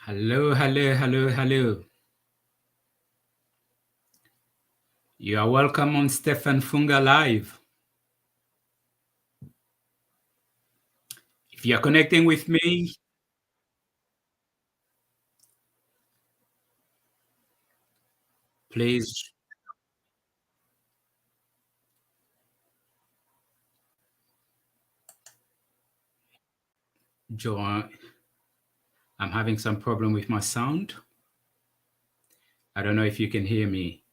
Hello, hello, hello, hello. You are welcome on Stephane Funga Live. If you are connecting with me, please join. I'm having some problem with my sound. I don't know if you can hear me.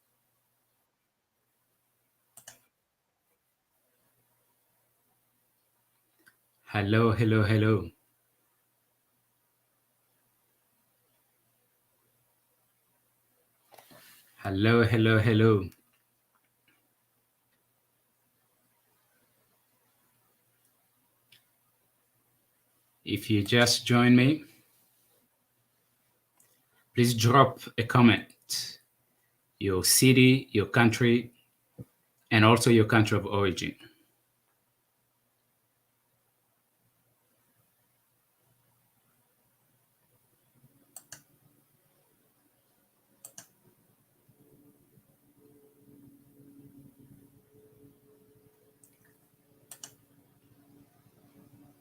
Hello, hello, hello. Hello, hello, hello. If you just join me, please drop a comment. Your city, your country, and also your country of origin.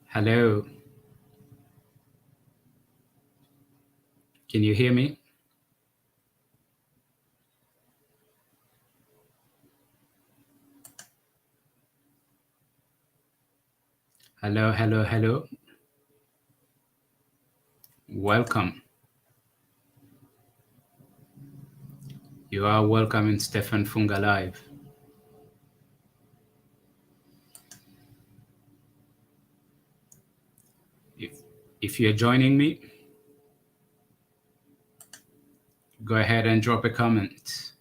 Hello. Can you hear me? Hello, hello, hello. Welcome. You are welcome in Stephane Funga Live. If you're joining me, go ahead and drop a comment.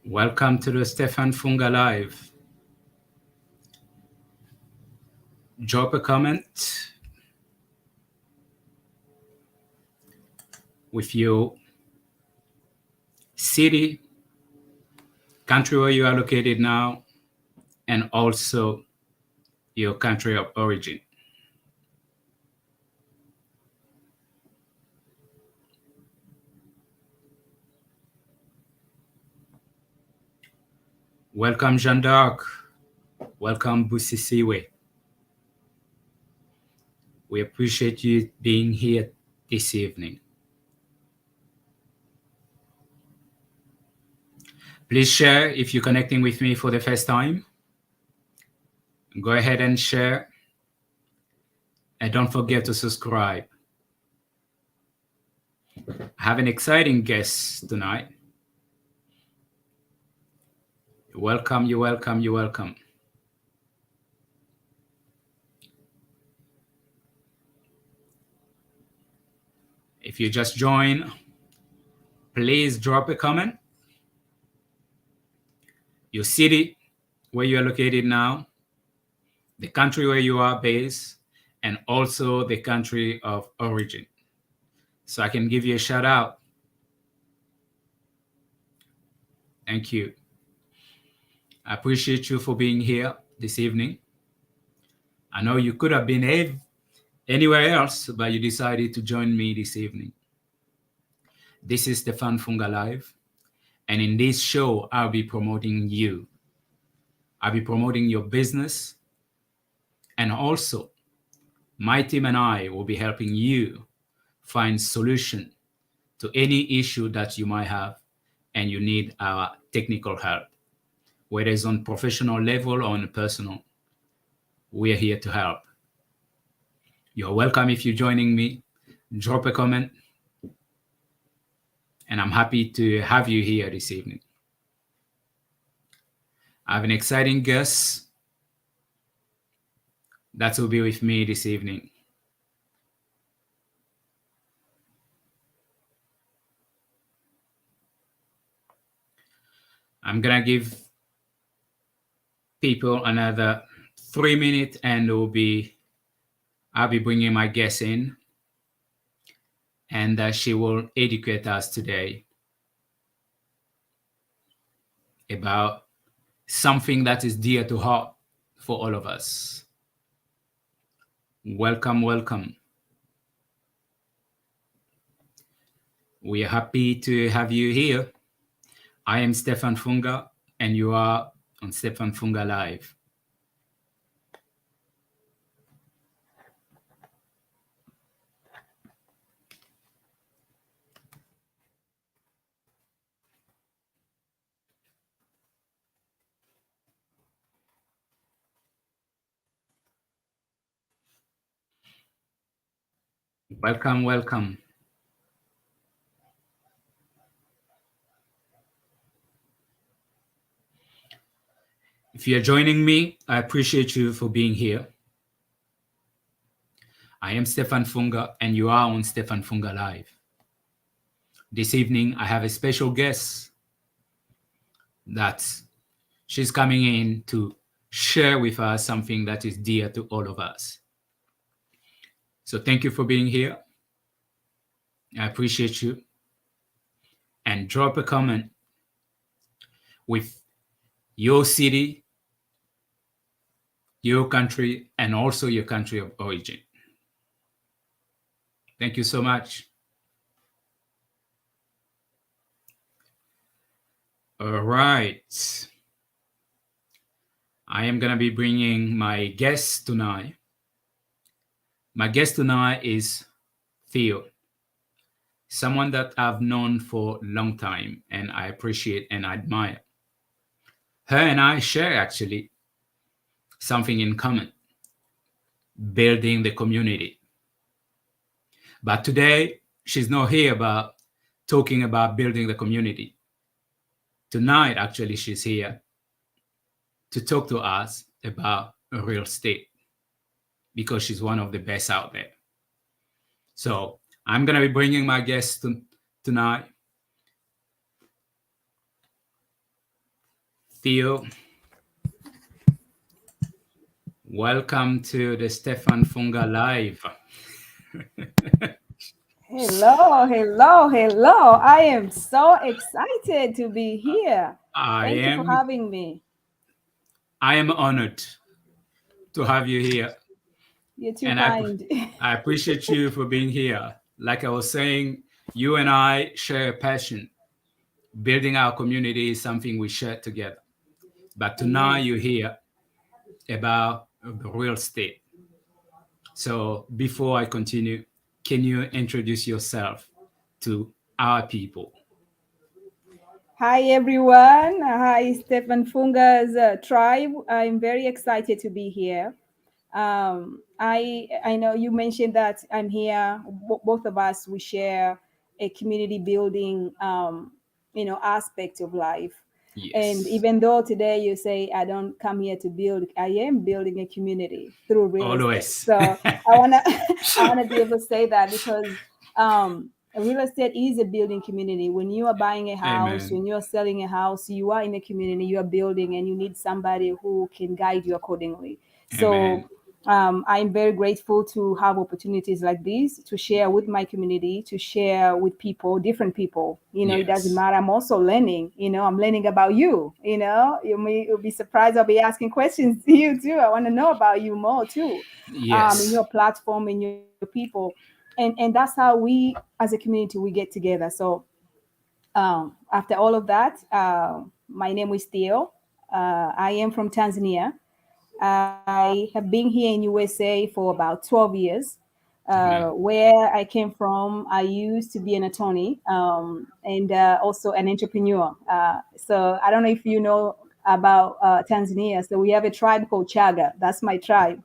Welcome to the Stephane Funga Live. Drop a comment with your city, country where you are located now, and also your country of origin. Welcome, Jeanne d'Arc. Welcome, Busisiwe. We appreciate you being here this evening. Please share if you're connecting with me for the first time. Go ahead and share. And don't forget to subscribe. I have an exciting guest tonight. You're welcome, you're welcome, you're welcome. If you just join, please drop a comment. Your city, where you are located now, the country where you are based, and also the country of origin. So I can give you a shout out. Thank you. I appreciate you for being here this evening. I know you could have been anywhere else, but you decided to join me this evening. This is Stephane Funga Live, and in this show, I'll be promoting you. I'll be promoting your business, and also my team and I will be helping you find solution to any issue that you might have and you need our technical help. Whether it's on professional level or on personal, we are here to help. You're welcome if you're joining me. Drop a comment, and I'm happy to have you here this evening. I have an exciting guest that will be with me this evening. I'm gonna give people another 3 minutes, and I'll be bringing my guest in. and she will educate us today about something that is dear to heart for all of us. Welcome, welcome. We are happy to have you here. I am Stephane Funga, and you are on Stephane Funga Live. Welcome, welcome. If you're joining me, I appreciate you for being here. I am Stephane Funga, and you are on Stephane Funga Live. This evening, I have a special guest that she's coming in to share with us something that is dear to all of us. So thank you for being here. I appreciate you. And drop a comment with your city, your country, and also your country of origin. Thank you so much. All right. I am going to be bringing my guest tonight. My guest tonight is Theo, someone that I've known for a long time and I appreciate and admire. Her and I share actually something in common, building the community. But today, she's not here about talking about building the community. Tonight, actually, she's here to talk to us about real estate because she's one of the best out there. So I'm going to be bringing my guest tonight. Theo, welcome to the Stephane Funga Live. Hello, hello, hello. I am so excited to be here. I Thank you for am having me. I am honored to have you here, You're too and kind. I appreciate you for being here. Like I was saying, you and I share a passion. Building our community is something we share together. But tonight Amen. you hear about the real estate. So before I continue, can you introduce yourself to our people? Hi, everyone. Hi, Stephen Funga's tribe. I'm very excited to be here. I know you mentioned that I'm here. Both of us we share a community building aspect of life. And Yes, even though today you say I don't come here to build, I am building a community through real estate. always. So I wanna I wanna be able to say that because real estate is a building community. When you are buying a house, Amen. when you are selling a house, you are in a community, you are building, and you need somebody who can guide you accordingly. So Amen. I'm very grateful to have opportunities like these to share with my community, to share with people, different people. It doesn't Yes. matter. I'm also learning. I'm learning about you. You'll be surprised. I'll be asking questions to you too. I want to know about you more too, in Yes. your platform, in your people, and that's how we, as a community, we get together. So after all of that, my name is Theo. I am from Tanzania. I have been here in USA for about 12 years. Amen. Where I came from, I used to be an attorney and also an entrepreneur. So I don't know if you know about Tanzania. So we have a tribe called Chaga. That's my tribe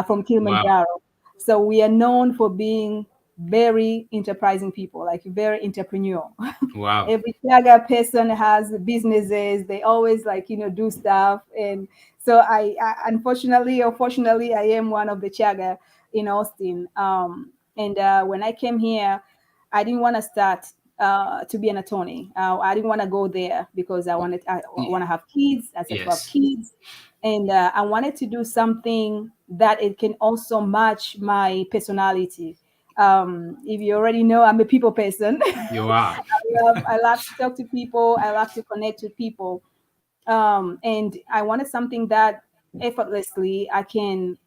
from Wow. Kilimanjaro. So we are known for being very enterprising people, like very entrepreneurial. Wow. Every Chaga person has businesses. They always do stuff. And so unfortunately or fortunately, I am one of the Chaga in Austin. And when I came here, I didn't want to start to be an attorney. I didn't want to go there because I want Y- to have kids. I said to have Yes. kids, and I wanted to do something that it can also match my personality. If you already know, I'm a people person. You are. I love to talk to people. I love to connect with people. And I wanted something that effortlessly I can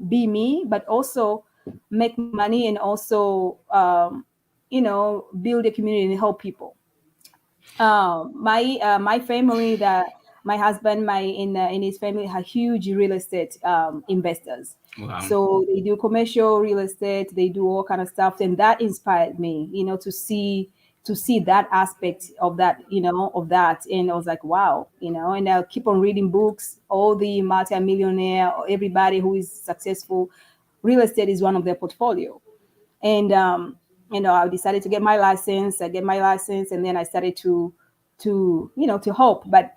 be me, but also make money and also build a community and help people. My family, that my husband, my in his family are huge real estate investors. Wow. So they do commercial real estate, they do all kind of stuff, and that inspired me, to see that aspect of that, of that. And I was like, wow, and I'll keep on reading books. All the multi-millionaire, everybody who is successful, real estate is one of their portfolio. And I decided to get my license. I get my license, and then I started to help. But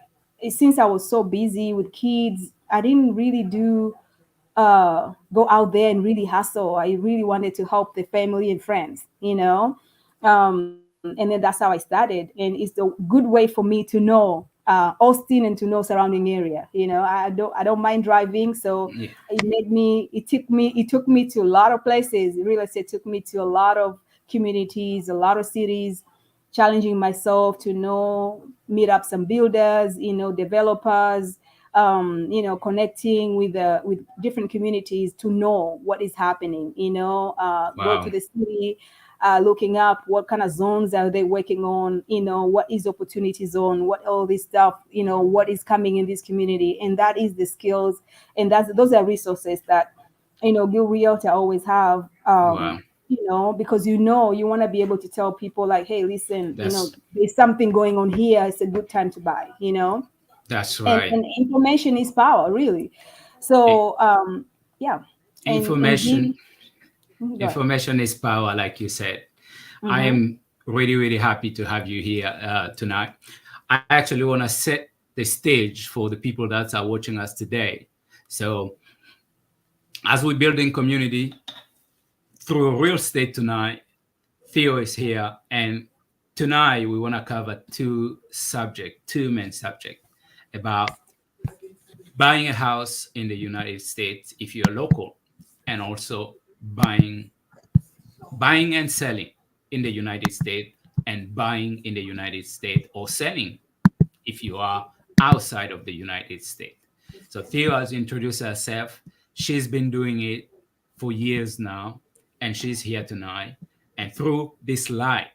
since I was so busy with kids, I didn't really do go out there and really hustle. I really wanted to help the family and friends. And then that's how I started. And it's the good way for me to know Austin and to know surrounding area. I don't mind driving, so Yeah. it took me to a lot of places. Real estate took me to a lot of communities, a lot of cities, challenging myself to meet up some builders, developers, connecting with different communities to know what is happening. Go to Wow. the city, looking up what kind of zones are they working on. What is opportunity zone, what all this stuff. What is coming in this community, and that is the skills, and those are resources that Gil Realtor always have. Wow. Because you want to be able to tell people like, hey, listen, That's there's something going on here. It's a good time to buy. that's and right. and information is power, really. I- So yeah. And information being go ahead. information is power, like you said. I Mm-hmm. am really, really happy to have you here tonight. I actually want to set the stage for the people that are watching us today. So, as we're building community through real estate tonight, Theo is here, and tonight we want to cover two main subject about buying a house in the United States if you're local, and also buying and selling in the United States, and buying in the United States or selling if you are outside of the United States. So Theo has introduced herself. She's been doing it for years now, and she's here tonight. And through this live,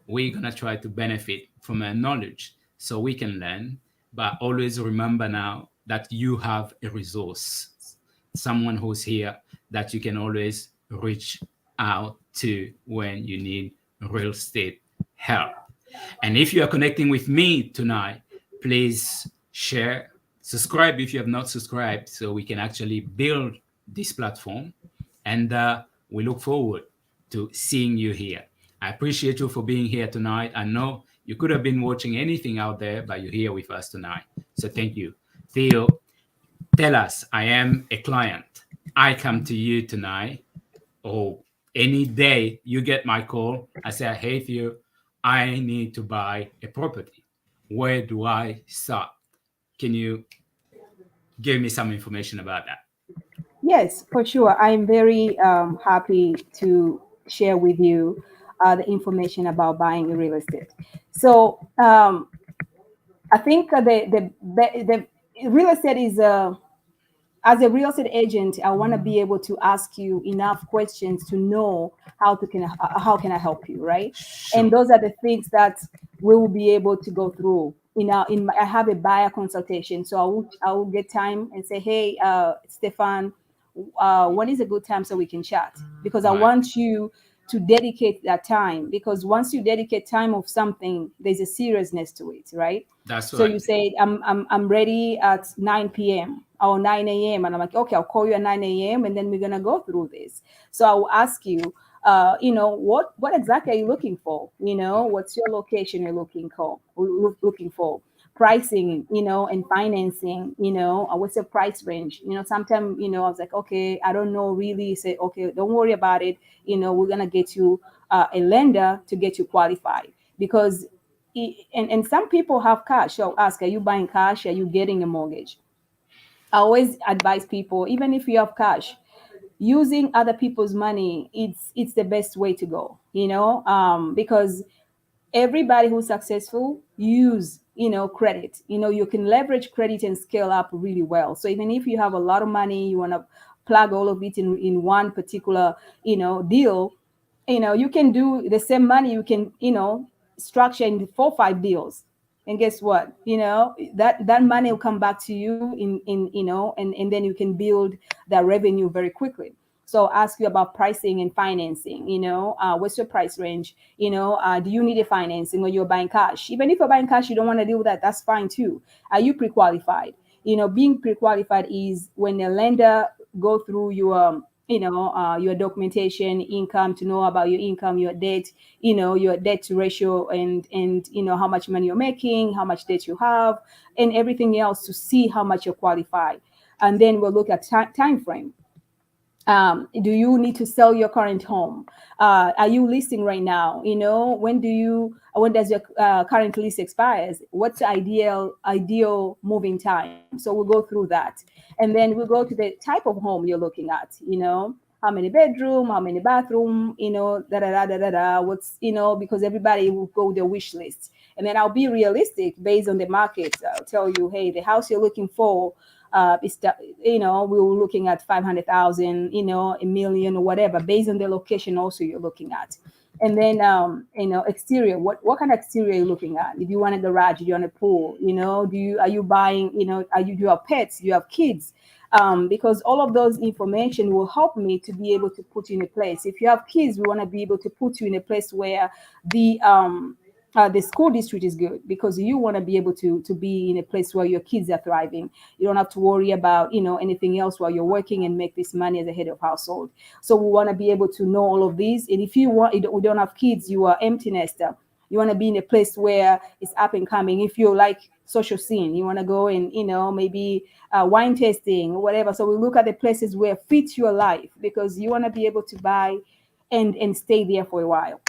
we're gonna try to benefit from her knowledge so we can learn. But always remember now that you have a resource, someone who's here that you can always reach out to when you need real estate help. And if you are connecting with me tonight, please share, subscribe if you have not subscribed, so we can actually build this platform. And we look forward to seeing you here. I appreciate you for being here tonight. I know you could have been watching anything out there, but you're here with us tonight. So thank you. Theo, tell us, I am a client. I come to you tonight, or any day you get my call, I say, hey, Theo, I need to buy a property. Where do I start? Can you give me some information about that? Yes, for sure. I'm very happy to share with you the information about buying real estate. So I think the real estate is as a real estate agent, I want to be able to ask you enough questions to know how can I help you, right? And Sure. those are the things that we will be able to go through. I have a buyer consultation, so I will get time and say, hey, Stephane, when is a good time so we can chat? Because I Right. want you to dedicate that time, because once you dedicate time of something, there's a seriousness to it, right? That's So right. you say, I'm ready at 9 p.m. or 9 a.m. And I'm like, okay, I'll call you at 9 a.m. and then we're gonna go through this. So I will ask you, what exactly are you looking for? What's your location you're looking for? Pricing, and financing, what's your price range? Sometimes, I was like, okay, I don't know really. Say, okay, don't worry about it. We're gonna get you a lender to get you qualified, because and some people have cash. So ask, are you buying cash? Are you getting a mortgage? I always advise people, even if you have cash, using other people's money, it's the best way to go, because everybody who's successful use credit. You can leverage credit and scale up really well. So even if you have a lot of money, you want to plug all of it in one particular deal, you can do the same money, you can structure in 4 or 5 deals. And guess what, that money will come back to you in and then you can build that revenue very quickly. So I'll ask you about pricing and financing. What's your price range? Do you need a financing, or you're buying cash? Even if you're buying cash, you don't want to deal with that, that's fine too. Are you pre-qualified? Being pre-qualified is when a lender go through your documentation, income, to know about your income, your debt, your debt to ratio, and how much money you're making, how much debt you have, and everything else, to see how much you're qualified. And then we'll look at time frame. Do you need to sell your current home? Are you leasing right now? When does your current lease expires? What's the ideal moving time? So we'll go through that. And then we'll go to the type of home you're looking at. How many bedroom, how many bathroom, da da da da da da. Because everybody will go with their wish list. And then I'll be realistic based on the market. I'll tell you, hey, the house you're looking for, we were looking at 500,000, a million or whatever, based on the location also you're looking at. And then, exterior, what kind of exterior are you looking at? If you want a garage, do you want a pool, are you buying, do you have pets, do you have kids? Because all of those information will help me to be able to put you in a place. If you have kids, we want to be able to put you in a place where the school district is good, because you want to be able to be in a place where your kids are thriving. You don't have to worry about anything else while you're working and make this money as a head of household. So we want to be able to know all of these. And if we don't have kids, you are empty nester, you want to be in a place where it's up and coming. If you like social scene, you want to go and maybe wine tasting or whatever. So we look at the places where fits your life, because you want to be able to buy and stay there for a while.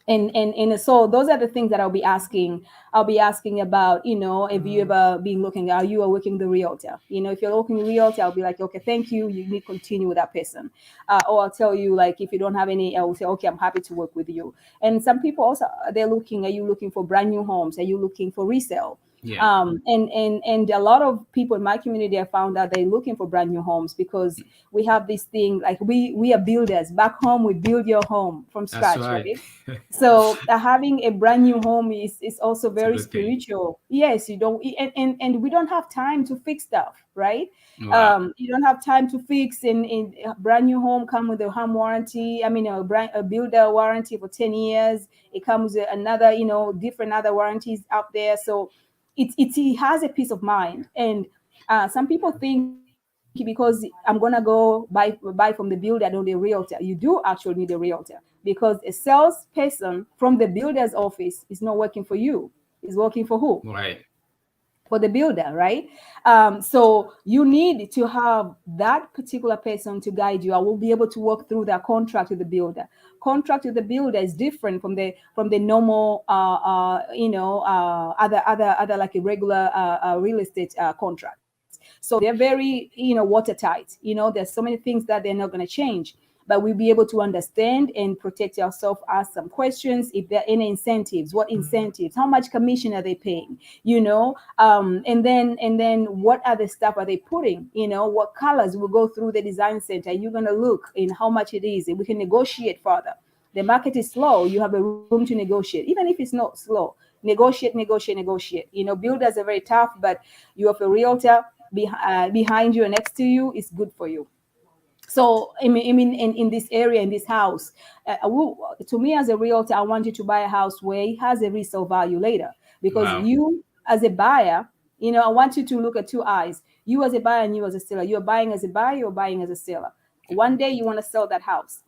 And so those are the things that I'll be asking. I'll be asking about, if you ever been looking, are you working the realtor? If you're looking realtor, I'll be like, okay, thank you. You need to continue with that person. Or I'll tell you, like, if you don't have any, I will say, okay, I'm happy to work with you. And some people also, they're looking, are you looking for brand new homes? Are you looking for resale? Yeah. And a lot of people in my community have found that they're looking for brand new homes, because we have this thing, like we are builders back home. We build your home from That's scratch, right. right? So having a brand new home is also It's a very good thing. spiritual. Yes, you don't, and we don't have time to fix stuff, right? Wow. You don't have time to fix, and a brand new home come with a home warranty. I mean, a builder warranty for 10 years. It comes with another, different other warranties out there. So it has a peace of mind. And some people think, because I'm gonna go buy from the builder, I don't need a realtor. You do actually need a realtor, because a salesperson from the builder's office is not working for you. Is working for who? Right. For the builder, right? So you need to have that particular person to guide you. I will be able to work through that contract with the builder. Contract with the builder is different from the normal, other like a regular real estate contracts. So they're very watertight. There's so many things that they're not going to change. But we'll be able to understand and protect ourselves, ask some questions. If there are any incentives, what incentives, how much commission are they paying, and then what other stuff are they putting, what colors will go through the design center. You're going to look in how much it is, and we can negotiate further. The market is slow, you have a room to negotiate. Even if it's not slow, negotiate. Builders are very tough, but you have a realtor behind you and next to you is good for you. So I mean in this area, in this house, to me as a realtor, I want you to buy a house where it has a resale value later. Because Wow. you as a buyer, I want you to look at two eyes. You as a buyer and you as a seller. You're buying as a buyer, you're buying as a seller. One day you want to sell that house.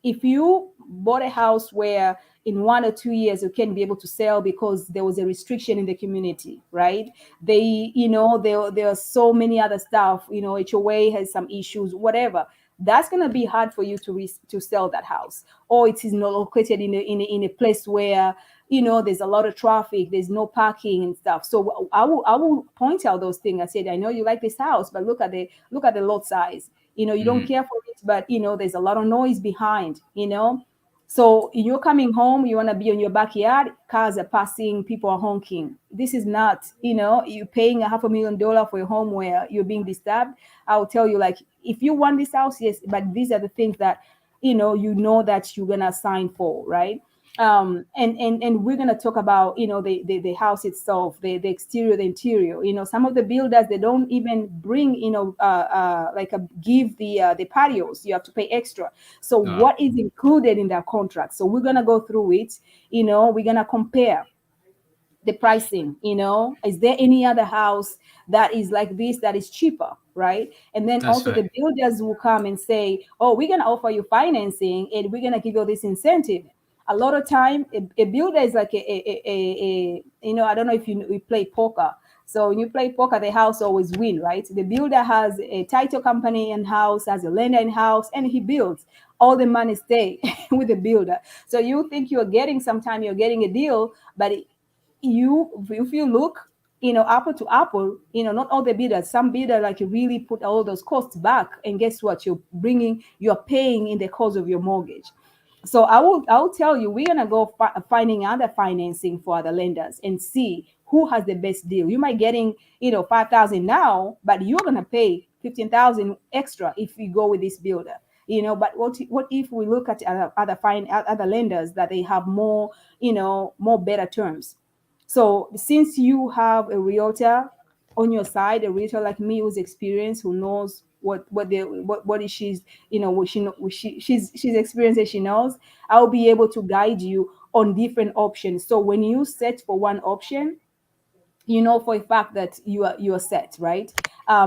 If you bought a house where in 1 or 2 years you can be able to sell because there was a restriction in the community, right? There are so many other stuff, HOA has some issues, whatever. That's going to be hard for you to sell that house. Or it is not located in a place where there's a lot of traffic, there's no parking and stuff. So I will point out those things. I said, I know you like this house, but look at the lot size. You don't Mm. care for it but there's a lot of noise behind. So you're coming home, you want to be in your backyard, cars are passing, people are honking. This is not, you're paying $500,000 for a home where you're being disturbed. I'll tell you, like, if you want this house, yes, but these are the things that, that you're going to sign for, right? And we're going to talk about the house itself, the exterior, the interior. Some of the builders, they don't even bring like give the patios. You have to pay extra. So Uh, what is included in that contract? So we're going to go through it. We're going to compare the pricing. Is there any other house that is like this that is cheaper, right? And then that's also right. the builders will come and say, oh, we're going to offer you financing and we're going to give you this incentive. A lot of time a builder is like I don't know if you play poker. So when you play poker, the house always win, right? The builder has a title company in house, has a lender in house, and he builds. All the money stay with the builder. So you think sometimes you're getting a deal, but if you look, apple to apple, not all the bidders, some bidder like really put all those costs back, and guess what, you're paying in the cost of your mortgage. So I will tell you, we're gonna go finding other financing for other lenders and see who has the best deal. You might getting 5,000 now, but you're gonna pay 15,000 extra if you go with this builder. But what if we look at other lenders that they have more better terms? So since you have a realtor on your side, a realtor like me who's experienced, who knows what is she's what she know what she's experienced and she knows, I'll be able to guide you on different options. So when you set for one option, for a fact that you are set, right?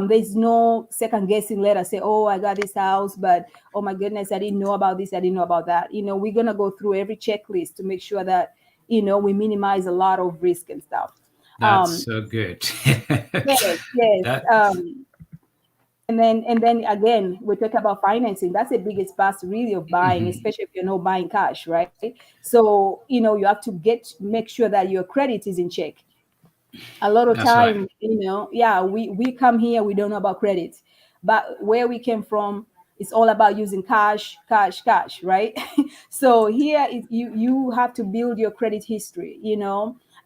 There's no second guessing later. Say, oh, I got this house, but oh my goodness, I didn't know about this, I didn't know about that. We're gonna go through every checklist to make sure that we minimize a lot of risk and stuff. that's um so good. yes, yes. That And then again, we talk about financing. That's the biggest part really of buying, mhm, especially if you're not buying cash, right? So you have to make sure that your credit is in check. A lot of that's right. time, yeah, we come here, we don't know about credit, but where we came from, it's all about using cash, cash, cash, right? So here you have to build your credit history,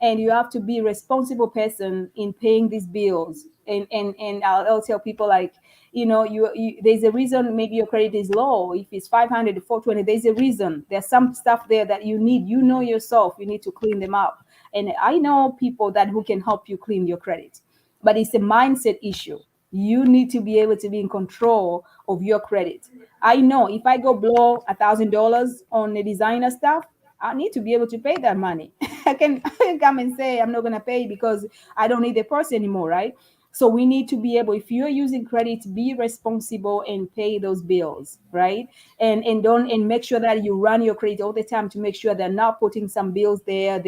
and you have to be a responsible person in paying these bills. And I'll tell people, like, there's a reason maybe your credit is low. If it's 500 to 420, there's a reason. There's some stuff there that you need, yourself, you need to clean them up. And I know people that who can help you clean your credit, but it's a mindset issue. You need to be able to be in control of your credit. I know if I go blow $1,000 on the designer stuff, I need to be able to pay that money. I can come and say I'm not going to pay because I don't need the person anymore, right? So we need to be able, if you're using credit, be responsible and pay those bills, right? And don't, and make sure that you run your credit all the time to make sure they're not putting some bills there,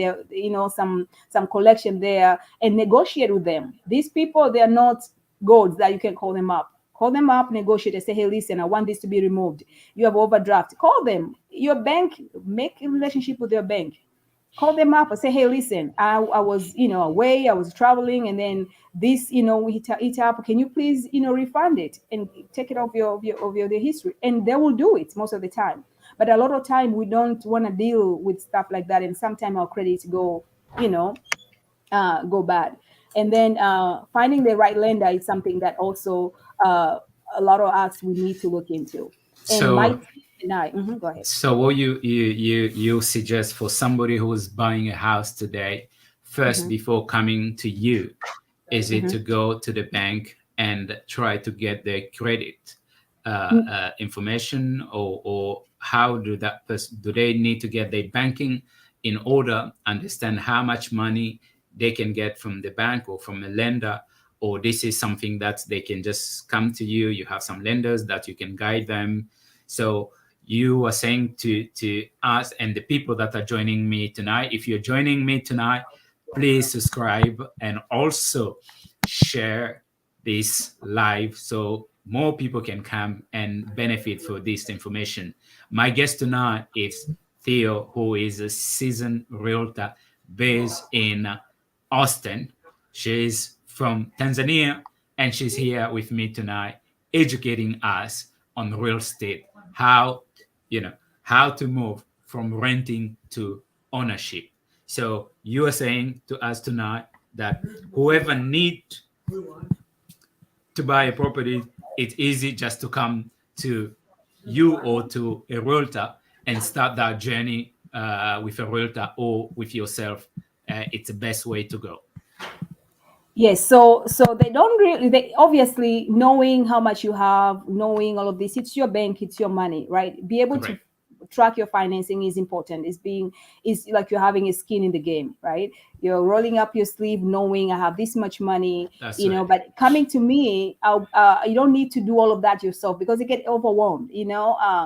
some collection there, and negotiate with them. These people, they're not gods that you can call them up. Call them up, negotiate, and say, hey, listen, I want this to be removed. You have overdraft. Call them. Your bank, make a relationship with your bank. Call them up and say, hey, listen, I was, away, I was traveling, and then this, we hit up. Can you please, refund it and take it off your the history? And they will do it most of the time. But a lot of time we don't want to deal with stuff like that, and sometimes our credits you know, go bad. And then finding the right lender is something that also a lot of us we need to look into. And my So team and I, go ahead. So what you suggest for somebody who is buying a house today, first Hmm. before coming to you, is it to Hmm. go to the bank and try to get their credit information, or how do that person, do they need to get their banking in order, understand how much money they can get from the bank or from a lender, or this is something that they can just come to you, you have some lenders that you can guide them. So you are saying to us and the people that are joining me tonight, if you're joining me tonight, please subscribe and also share this live so more people can come and benefit for this information. My guest tonight is Theo, who is a seasoned realtor based in Austin. She's from Tanzania and she's here with me tonight educating us on real estate, how, you know, how to move from renting to ownership. So you are saying to us tonight that whoever need to buy a property, it's easy just to come to you or to a realtor and start that journey with a realtor or with yourself. It's the best way to go. Yes, so they don't really, they obviously, knowing how much you have, knowing all of this, it's your bank, it's your money, right? Be able to Correct. track your financing is important. Is like you're having a skin in the game, right? You're rolling up your sleeve knowing I have this much money, That's right. but coming to me, you don't need to do all of that yourself because you get overwhelmed,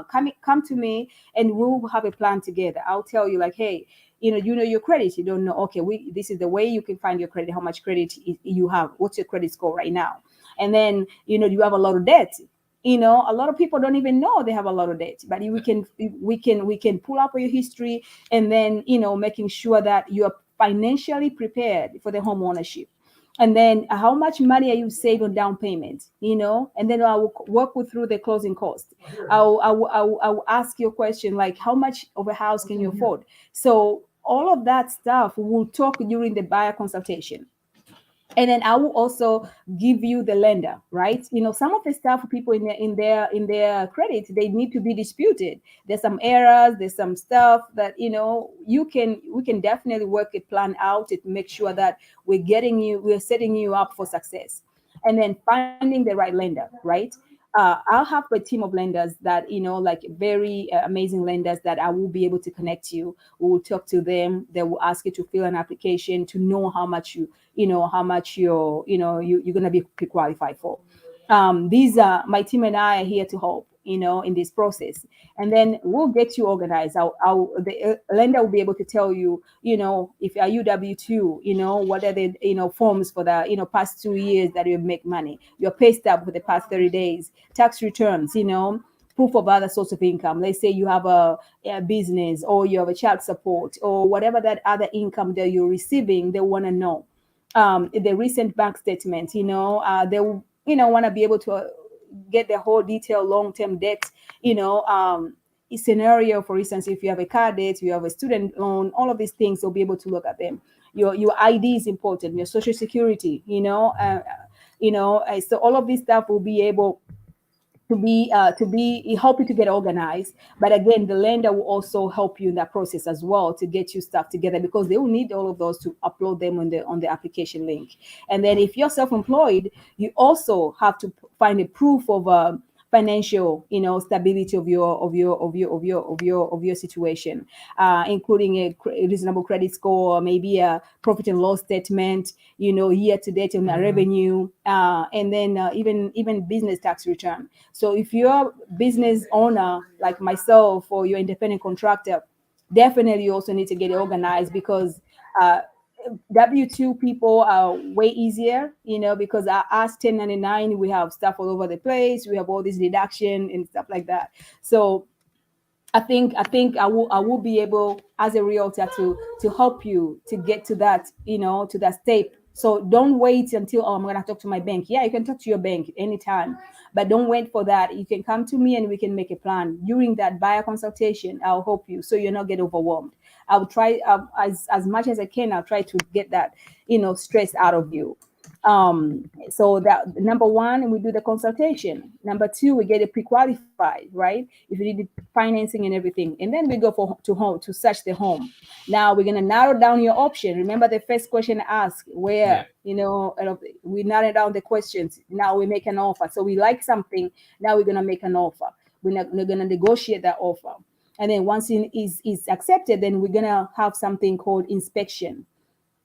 come to me and we'll have a plan together. I'll tell you like, hey, you know your credit. You don't know, okay, this is the way you can find your credit, how much credit you have, what's your credit score right now. And then you have a lot of debt. A lot of people don't even know they have a lot of debt, but we can pull up your history, and then making sure that you are financially prepared for the home ownership. And then how much money are you saving on down payment, and then I will work with through the closing cost. I will ask you a question like, how much of a house can you afford? So all of that stuff we'll talk during the buyer consultation. And then I will also give you the lender, right? Some of the stuff people in their credit, they need to be disputed. There's some errors, there's some stuff that we can definitely work a plan out to make sure that we're setting you up for success. And then finding the right lender, right? I'll have a team of lenders that like very amazing lenders that I will be able to connect you. We will talk to them. They will ask you to fill an application to know how much you're going to be qualified for. These are my team and I are here to help in this process. And then we'll get you organized. The lender will be able to tell you, if are you W-2, what are the forms for the past 2 years that you make money, your pay stub for the past 30 days, tax returns, proof of other source of income. Let's say you have a business, or you have a child support, or whatever that other income that you're receiving. They want to know the recent bank statement. They want to be able to get the whole detailed long-term debt. Scenario, for instance, if you have a car debt, you have a student loan, all of these things, they'll be able to look at them. Your ID is important, your social security. So all of this stuff will be able to be help you to get organized. But again, the lender will also help you in that process as well to get you stuff together, because they will need all of those to upload them on the application link. And then if you're self-employed, you also have to find a proof of financial stability of your situation, including a reasonable credit score, or maybe a profit and loss statement, year to date on the revenue, and then even business tax return. So if you're a business owner like myself, or you're independent contractor, definitely you also need to get organized, because uh, W-2 people are way easier, because us 1099, we have stuff all over the place. We have all this deduction and stuff like that. So I think I will be able as a realtor to help you to get to that, to that step. So don't wait until, I'm gonna talk to my bank. Yeah, you can talk to your bank anytime, but don't wait for that. You can come to me and we can make a plan. During that buyer consultation, I'll help you so you're not get overwhelmed. I'll try as much as I can. I'll try to get that stress out of you. So that number one, we do the consultation. Number two, we get it pre-qualified, right? If you need the financing and everything, and then we go to search the home. Now we're gonna narrow down your option. Remember the first question I asked, Yeah. where we narrow down the questions. Now we make an offer. So we like something. Now we're gonna make an offer. We're gonna negotiate that offer, and then once it is accepted, then we're gonna have something called inspection.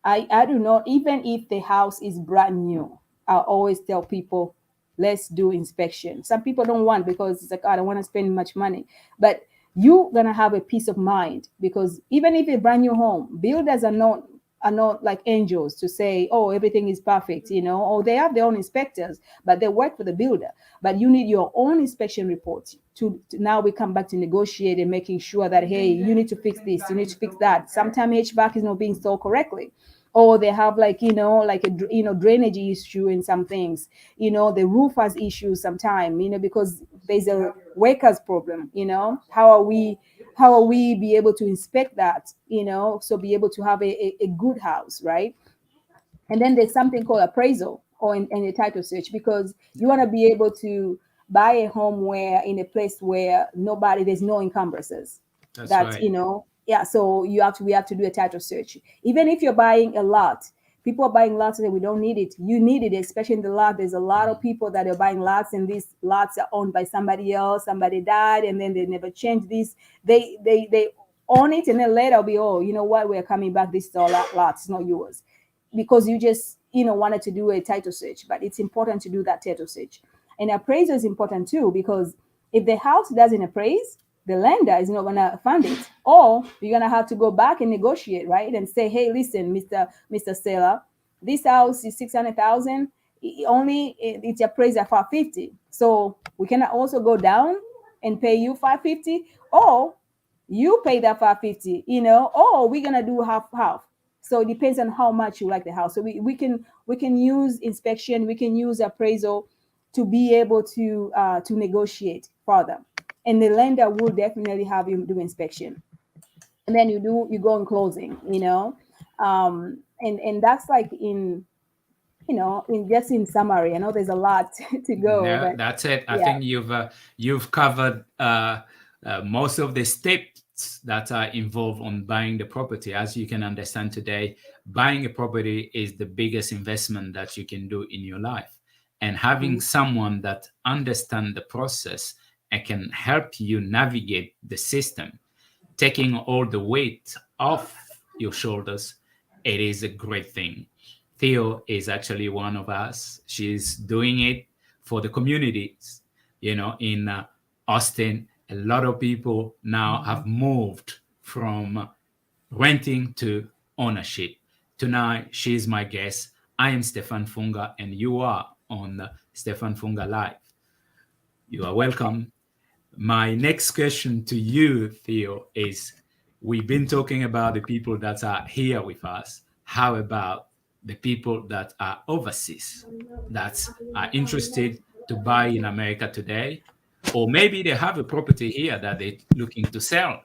I do not, even if the house is brand new, I always tell people, let's do inspection. Some people don't want, because it's like, I don't want to spend much money. But you're gonna have a peace of mind, because even if it's a brand new home, builders are not like angels to say, oh, everything is perfect, or they have their own inspectors, but they work for the builder. But you need your own inspection report to now we come back to negotiate and making sure that, hey, you need to fix this, you need to fix that. Sometimes HVAC is not being installed correctly, or they have like a drainage issue in some things. The roof has issues sometimes, because there's a workers problem, how are we be able to inspect that, so be able to have a good house, right? And then there's something called appraisal or in a title search, because you want to be able to buy a home where in a place where there's no encumbrances. That's That right. yeah. So we have to do a title search. Even if you're buying a lot, people are buying lots and say we don't need it. You need it, especially in the lot. There's a lot of people that are buying lots, and these lots are owned by somebody else. Somebody died, and then they never changed this. They own it, and then later be, oh, you know what? We're coming back. This is our lot. It's not yours, because you just wanted to do a title search. But it's important to do that title search. And appraisal is important too, because if the house doesn't appraise, the lender is not going to fund it, or you're going to have to go back and negotiate, right? And say, hey, listen, Mr. Seller, this house is 600,000. Only it's appraised at 550. So we can also go down and pay you 550, or you pay that 550, or we're going to do half half. So it depends on how much you like the house. So we can use inspection, we can use appraisal to be able to negotiate further. And the lender will definitely have you do inspection, and then you go in closing. And that's like in just in summary. I know there's a lot to go, No, but that's it. I yeah. think you've covered most of the steps that are involved on buying the property. As you can understand today, buying a property is the biggest investment that you can do in your life. And having Mhm. someone that understands the process and can help you navigate the system, taking all the weight off your shoulders, it is a great thing. Theo is actually one of us. She's doing it for the communities. In Austin, a lot of people now have moved from renting to ownership. Tonight, she's my guest. I am Stephane Funga, and you are on Stephane Funga Live. You are welcome. My next question to you, Theo, is we've been talking about the people that are here with us. How about the people that are overseas that are interested to buy in America today? Or maybe they have a property here that they're looking to sell.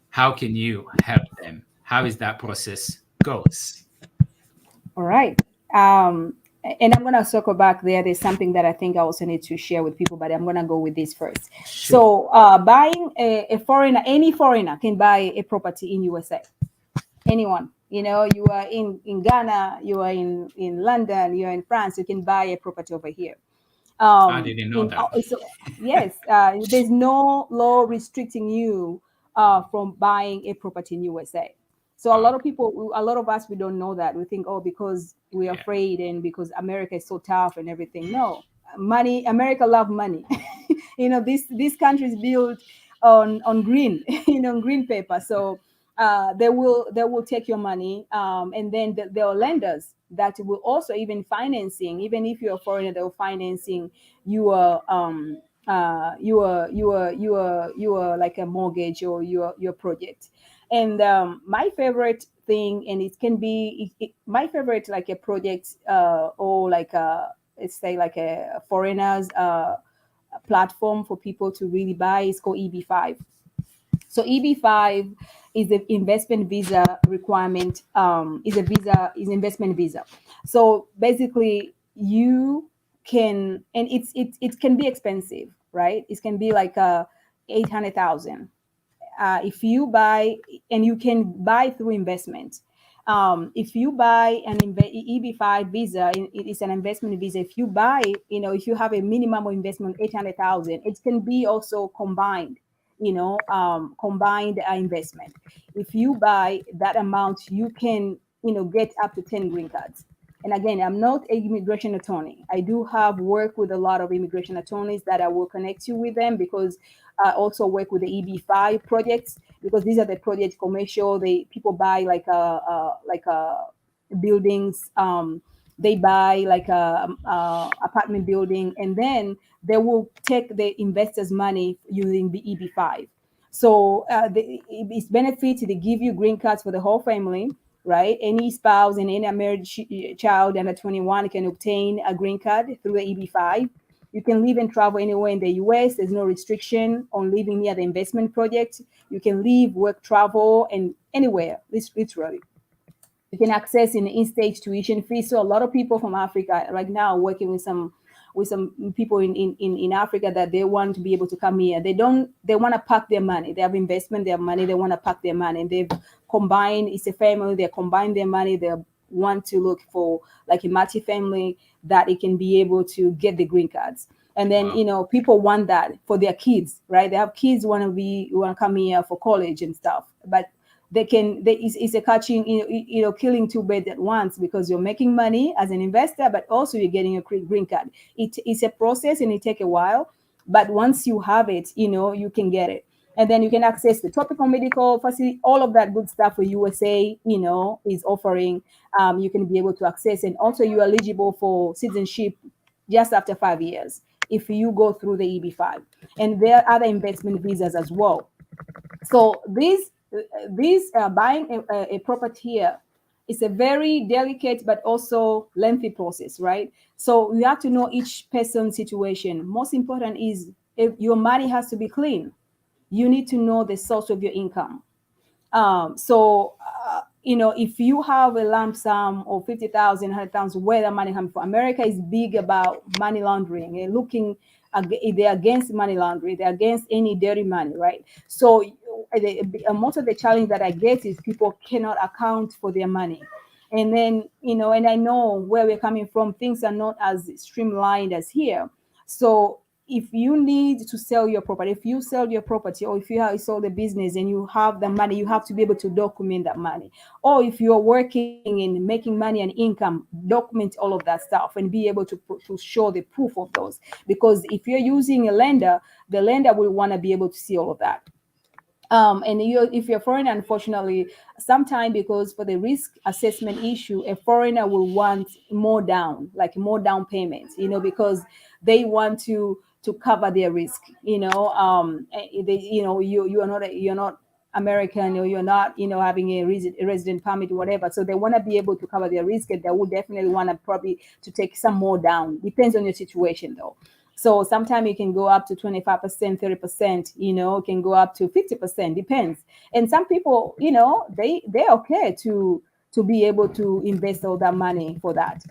How can you help them? How is that process goes? All right. And I'm gonna circle back there. There's something that I think I also need to share with people, but I'm gonna go with this first. Sure. So, buying a foreigner, any foreigner can buy a property in USA. Anyone, you are in Ghana, you are in London, you are in France, you can buy a property over here. I didn't know that. So yes, there's no law restricting you from buying a property in USA. So a lot of us, we don't know that. We think, oh, because we're Yeah. afraid and because America is so tough and everything. No, money. America love money. This country is built on green, green paper. So they will take your money, and then there are lenders that will also even financing. Even if you're a foreigner, they're financing your your like a mortgage or your project. And my favorite thing, and it can be my favorite, like a project, or like let's say like a foreigners platform for people to really buy, is called EB5. So EB5 is the investment visa requirement. Is investment visa. So basically, you can, and it can be expensive, right? It can be like 800,000 if you buy, and you can buy through investment. If you buy an EB5 visa, it is an investment visa. If you buy, if you have a minimum of investment 800,000, it can be also combined. Combined investment. If you buy that amount, you can get up to 10 green cards. And again, I'm not an immigration attorney. I do have work with a lot of immigration attorneys that I will connect you with them, because I also work with the EB5 projects, because these are the projects commercial. They people buy like buildings. They buy like a apartment building, and then they will take the investors' money using the EB5. So it's benefits. They give you green cards for the whole family, right? Any spouse and any married child under 21 can obtain a green card through the EB5. You can live and travel anywhere in the US. There's no restriction on living near the investment project. You can live, work, travel, and anywhere, literally. You can access an in-state tuition fee. So a lot of people from Africa right now are working with some people in Africa that they want to be able to come here. They want to pack their money. They have investment, they have money, they want to pack their money. And they've combined, it's a family, they combine their money, they want to look for like a multi-family that it can be able to get the green cards. And then, Wow. people want that for their kids, right? They have kids want to come here for college and stuff. But it's a catching, killing two birds at once, because you're making money as an investor, but also you're getting a green card. It's a process and it take a while, but once you have it, you can get it. And then you can access the tropical medical facility, all of that good stuff for USA, is offering. You can be able to access, and also you're eligible for citizenship just after 5 years if you go through the EB-5. And there are other investment visas as well. So these buying a property here is a very delicate but also lengthy process, right? So you have to know each person's situation. Most important is, if your money has to be clean, you need to know the source of your income. If you have a lump sum of 50,000, 100,000, where the money comes from. America is big about money laundering and they're against money laundering. They're against any dirty money, right? So most of the challenge that I get is people cannot account for their money. And then, and I know where we're coming from, things are not as streamlined as here. So if you need to sell your property, if you sell your property, or if you have sold a business and you have the money, you have to be able to document that money. Or if you're working and making money and income, document all of that stuff and be able to show the proof of those. Because if you're using a lender, the lender will want to be able to see all of that. And if you're foreign, unfortunately, sometimes, because for the risk assessment issue, a foreigner will want like more down payments, because they want to cover their risk. You're not American, or you're not, having a resident permit or whatever. So they want to be able to cover their risk, and they would definitely want to probably to take some more down. Depends on your situation, though. So sometimes you can go up to 25%, 30%, can go up to 50%, depends. And some people, they're okay to be able to invest all that money for that.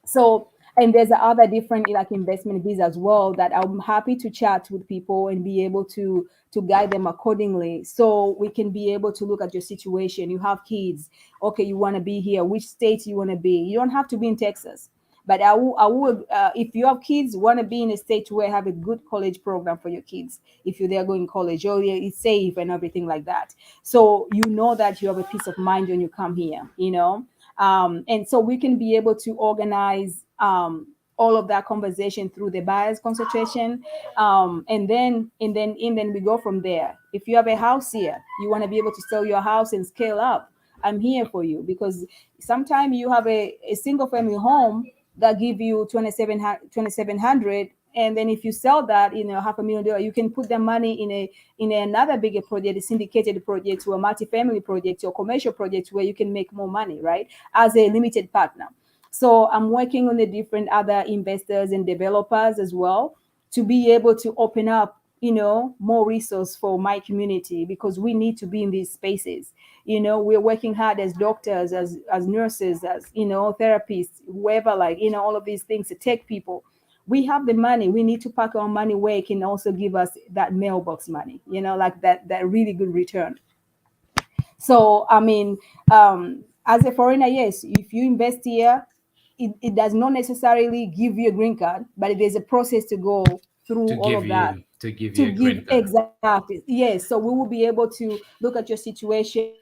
So, and there's other different like investment visa as well that I'm happy to chat with people and be able to guide them accordingly. So we can be able to look at your situation. You have kids. Okay, you want to be here. Which state you want to be? You don't have to be in Texas. But I would, if you have kids, want to be in a state where have a good college program for your kids. If you're there going college, or it's safe and everything like that. So you know that you have a peace of mind when you come here, and so we can be able to organize all of that conversation through the buyer's consultation, and then we go from there. If you have a house here, you want to be able to sell your house and scale up. I'm here for you, because sometimes you have a single family home that give you 2,700, and then if you sell that, $500,000, you can put the money in another bigger project, a syndicated project, or a multi-family project, or commercial project, where you can make more money, right, as a limited partner. So I'm working on the different other investors and developers as well, to be able to open up more resource for my community, because we need to be in these spaces. We're working hard as doctors, as nurses, as therapists, whoever, like all of these things, to take people. We have the money. We need to pack our money where it can also give us that mailbox money, like that really good return. So I mean, as a foreigner, yes, if you invest here, it does not necessarily give you a green card, but there's a process to go through all of that to give you to a give. green card. Exactly, yes. So we will be able to look at your situation.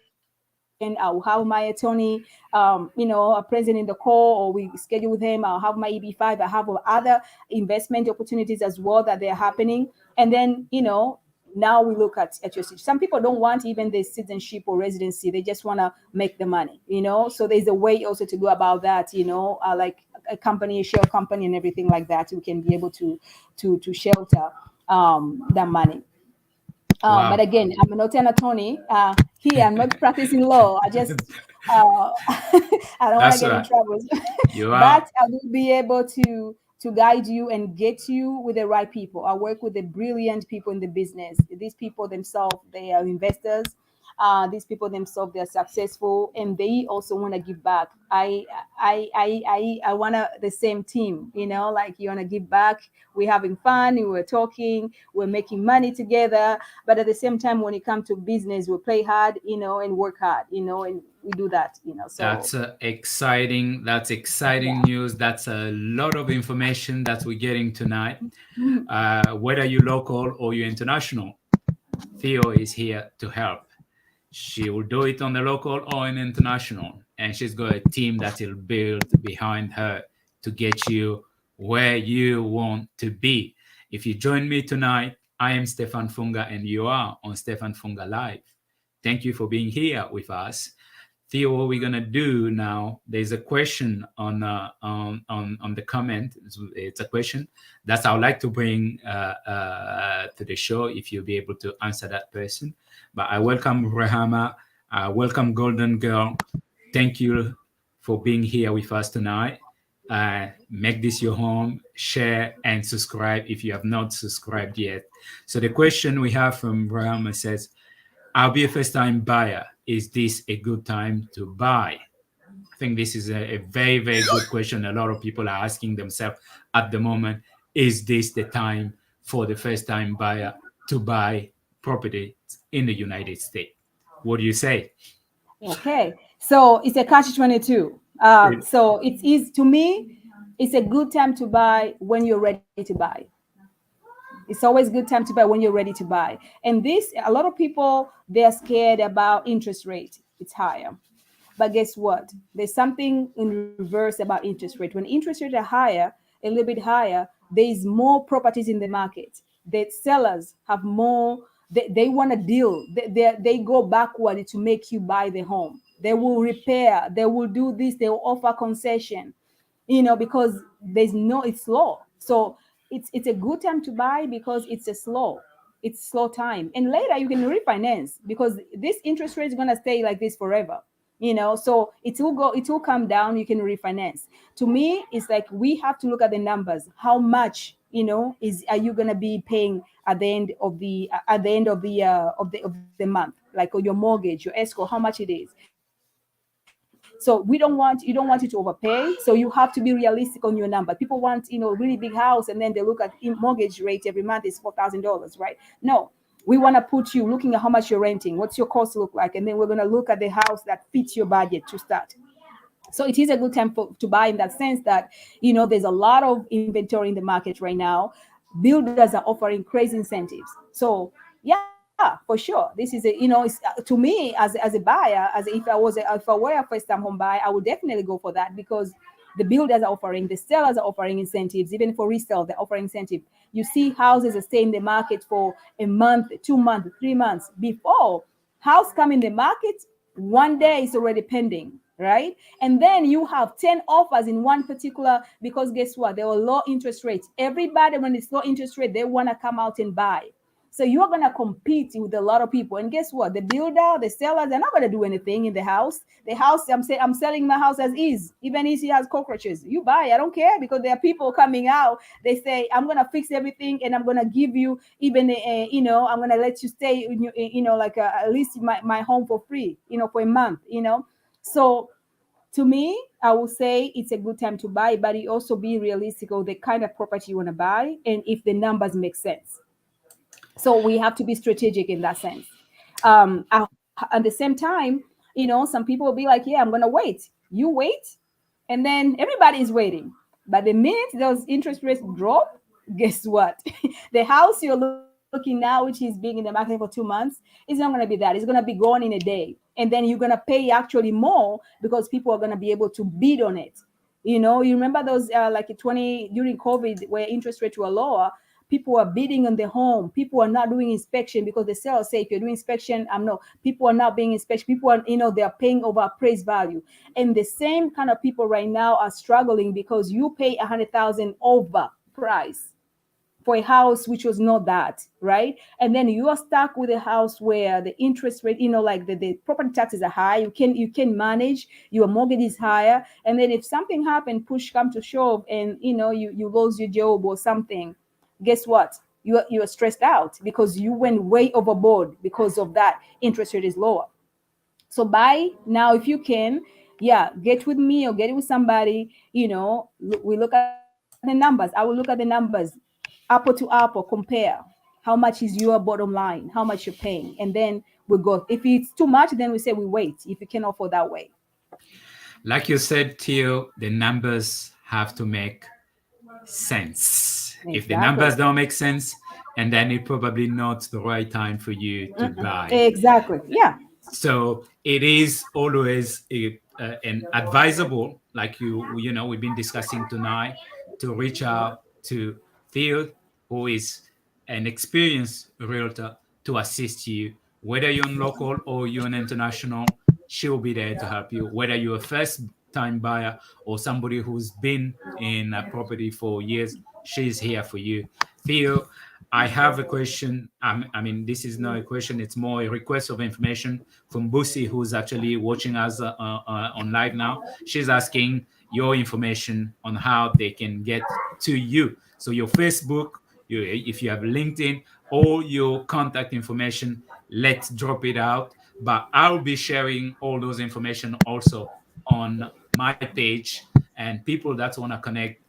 I'll have my attorney, present in the call, or we schedule with him. I'll have my EB-5. I have other investment opportunities as well that they're happening. And then, now we look at your situation. Some people don't want even the citizenship or residency. They just want to make the money, So there's a way also to go about that, like a company, a shell company, and everything like that. We can be able to shelter that money. But Wow. again, I'm not an attorney. Here, I'm not practicing law. I just, I don't want to That's get in right. trouble. You But are. I will be able to guide you and get you with the right people. I work with the brilliant people in the business. These people themselves, they are investors. These people themselves, they're successful, and they also want to give back. I want to the same team, like you want to give back. We're having fun, we're talking, we're making money together, but at the same time, when it comes to business, we play hard, and work hard, and we do that, so That's exciting. That's exciting yeah. news. That's a lot of information that we're getting tonight. Whether you're local or you're international, Theo is here to help. She will do it on the local or in international, and she's got a team that will build behind her to get you where you want to be. If you join me tonight, I am Stephane Funga, and you are on Stephane Funga Live. Thank you for being here with us. Theo, what we're gonna do now? There's a question on the comment. It's a question that I would like to bring to the show. If you'll be able to answer that person, but I welcome Rahama, welcome Golden Girl. Thank you for being here with us tonight. Make this your home. Share and subscribe if you have not subscribed yet. So the question we have from Rahama says, I'll be a first time buyer. Is this a good time to buy? I think this is a very, very good question. A lot of people are asking themselves at the moment, is this the time for the first time buyer to buy property in the United States? What do you say? Okay, so it's a catch 22. It- So it is, to me, it's a good time to buy when you're ready to buy. It's always good time to buy when you're ready to buy. And this, a lot of people, they're scared about interest rate. It's higher. But guess what? There's something in reverse about interest rate. When interest rates are higher, a little bit higher, there is more properties in the market. The sellers have more, they want a deal. They go backward to make you buy the home. They will repair, they will do this, they will offer concession, because it's slow. So it's a good time to buy because it's slow time. And later you can refinance because this interest rate is gonna stay like this forever. So it will come down, you can refinance. To me, it's like we have to look at the numbers. How much, is are you gonna be paying at the end of the month, like on your mortgage, your escrow, how much it is. So you don't want it to overpay. So you have to be realistic on your number. People want, really big house, and then they look at mortgage rate every month is $4,000, right? No, we want to put you looking at how much you're renting, what's your cost look like, and then we're going to look at the house that fits your budget to start. So it is a good time to buy, in that sense that, there's a lot of inventory in the market right now. Builders are offering crazy incentives. So yeah, for sure, this is to me, as a buyer, if I were a first time home buyer, I would definitely go for that, because the builders are offering, the sellers are offering incentives. Even for resale, they're offering incentive. You see houses are staying in the market for a month, 2 months, 3 months. Before house come in the market, one day is already pending, right? And then you have 10 offers in one particular, because guess what? There were low interest rates. Everybody, when it's low interest rate, they want to come out and buy. So you're gonna compete with a lot of people, and guess what? The builder, the seller, they're not gonna do anything in the house. The house, I'm selling my house as is, even if it has cockroaches. You buy, I don't care, because there are people coming out. They say, I'm gonna fix everything, and I'm gonna give you even, I'm gonna let you stay, like at least my home for free, for a month, So to me, I will say it's a good time to buy, but you also be realistic of the kind of property you want to buy and if the numbers make sense. So we have to be strategic in that sense. At the same time, some people will be like, yeah, I'm going to wait. You wait, and then everybody is waiting. But the minute those interest rates drop, guess what? The house you're looking now, which is being in the market for 2 months, is not going to be that. It's going to be gone in a day. And then you're going to pay actually more because people are going to be able to bid on it. You remember those like 20 during COVID where interest rates were lower, people are bidding on the home. People are not doing inspection because the seller say, if you're doing inspection, no, people are not being inspection. People are, they are paying over appraised value. And the same kind of people right now are struggling because you pay 100,000 over price for a house which was not that, right? And then you are stuck with a house where the interest rate, like the property taxes are high. You can manage, your mortgage is higher, and then if something happened, push come to shove, and you lose your job or something, guess what? You are stressed out because you went way overboard because of that. Interest rate is lower. So buy now if you can. Yeah, get with me or get it with somebody. We look at the numbers. I will look at the numbers, apple to apple, compare. How much is your bottom line? How much you're paying? And then we go. If it's too much, then we say we wait. If you can offer that way. Like you said, Theo, the numbers have to make sense. If the Exactly. numbers don't make sense, and then it's probably not the right time for you to buy. Exactly. Yeah. So it is always an advisable, like we've been discussing tonight, to reach out to Theo, who is an experienced realtor, to assist you, whether you're on local or you're an international. She'll be there to help you, whether you're a first time buyer or somebody who's been in a property for years. She's here for you. Theo, I have a question. I mean, this is not a question, it's more a request of information from Busi, who's actually watching us on live now. She's asking your information on how they can get to you. So, your Facebook, if you have LinkedIn, all your contact information, let's drop it out. But I'll be sharing all those information also on my page, and people that want to connect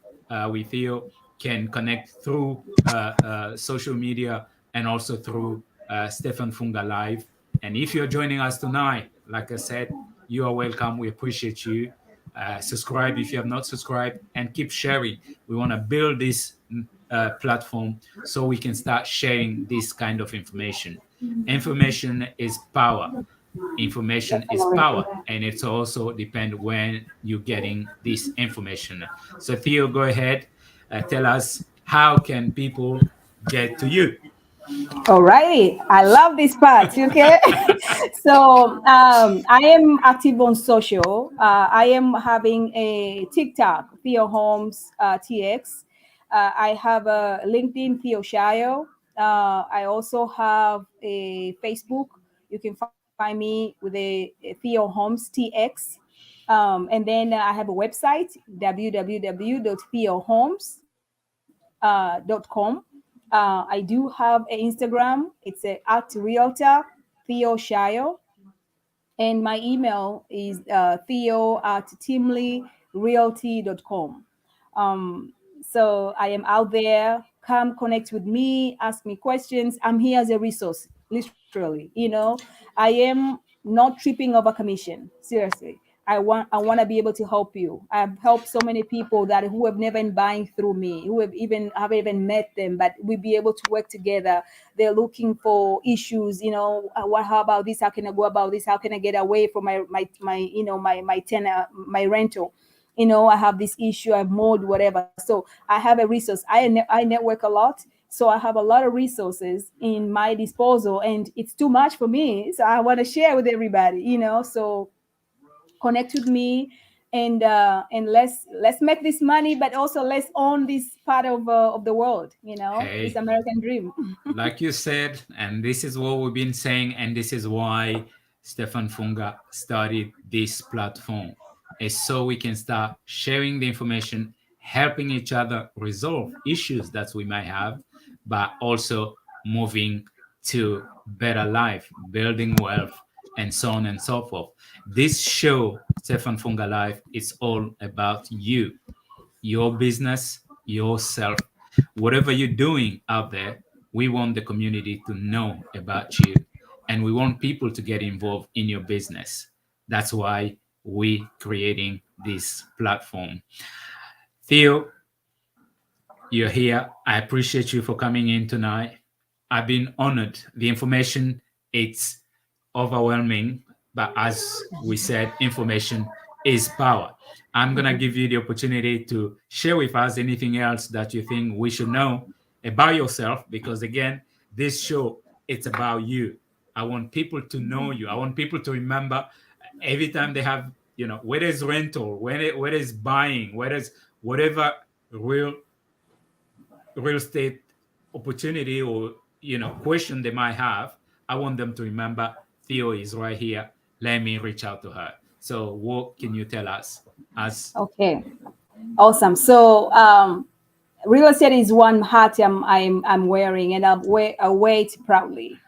with you can connect through social media and also through Stephane Funga Live. And if you're joining us tonight, like I said, you are welcome. We appreciate you. Subscribe if you have not subscribed, and keep sharing. We want to build this platform so we can start sharing this kind of information. Information is power. Information is Definitely. power, and it's also depend when you're getting this information. So Theo, go ahead, tell us how can people get to you. Alrighty, I love this part. Okay, so I am active on social. I am having a TikTok, Theo Holmes TX. I have a LinkedIn, Theo Shayo. I also have a Facebook. You can find me with a Theo Holmes TX. And then I have a website, www.theohomes.com. I do have an Instagram. It's at Realtor Theo Shayo, and my email is theo@timleyrealty.com. So I am out there. Come connect with me, ask me questions. I'm here as a resource, literally. I am not tripping over commission. Seriously. I want to be able to help you. I've helped so many people that who have never been buying through me, who haven't even met them, but we be able to work together. They're looking for issues. What? How about this? How can I go about this? How can I get away from my tenant, my rental? I have this issue, I've moved, whatever. So I have a resource. I network a lot. So I have a lot of resources in my disposal, and it's too much for me. So I want to share with everybody. So connect with me, and let's make this money, but also let's own this part of the world, this Hey, American dream. like you said, and this is what we've been saying, and this is why Stephane Funga started this platform, is so we can start sharing the information, helping each other resolve issues that we might have, but also moving to better life, building wealth, and so on and so forth. This show, Stephane Funga Life, is all about you, your business, yourself, whatever you're doing out there. We want the community to know about you, and we want people to get involved in your business. That's why we creating this platform. Theo, you're here. I appreciate you for coming in tonight. I've been honored. The information, it's overwhelming, but as we said, information is power. I'm gonna give you the opportunity to share with us anything else that you think we should know about yourself, because again, this show, it's about you. I want people to know you. I want people to remember every time they have, whether it's rental, whether it's buying, whether it's whatever real real estate opportunity or question they might have, I want them to remember Theo is right here. Let me reach out to her. So what can you tell us as Okay, awesome. So real estate is one hat I'm wearing, and I wear it proudly.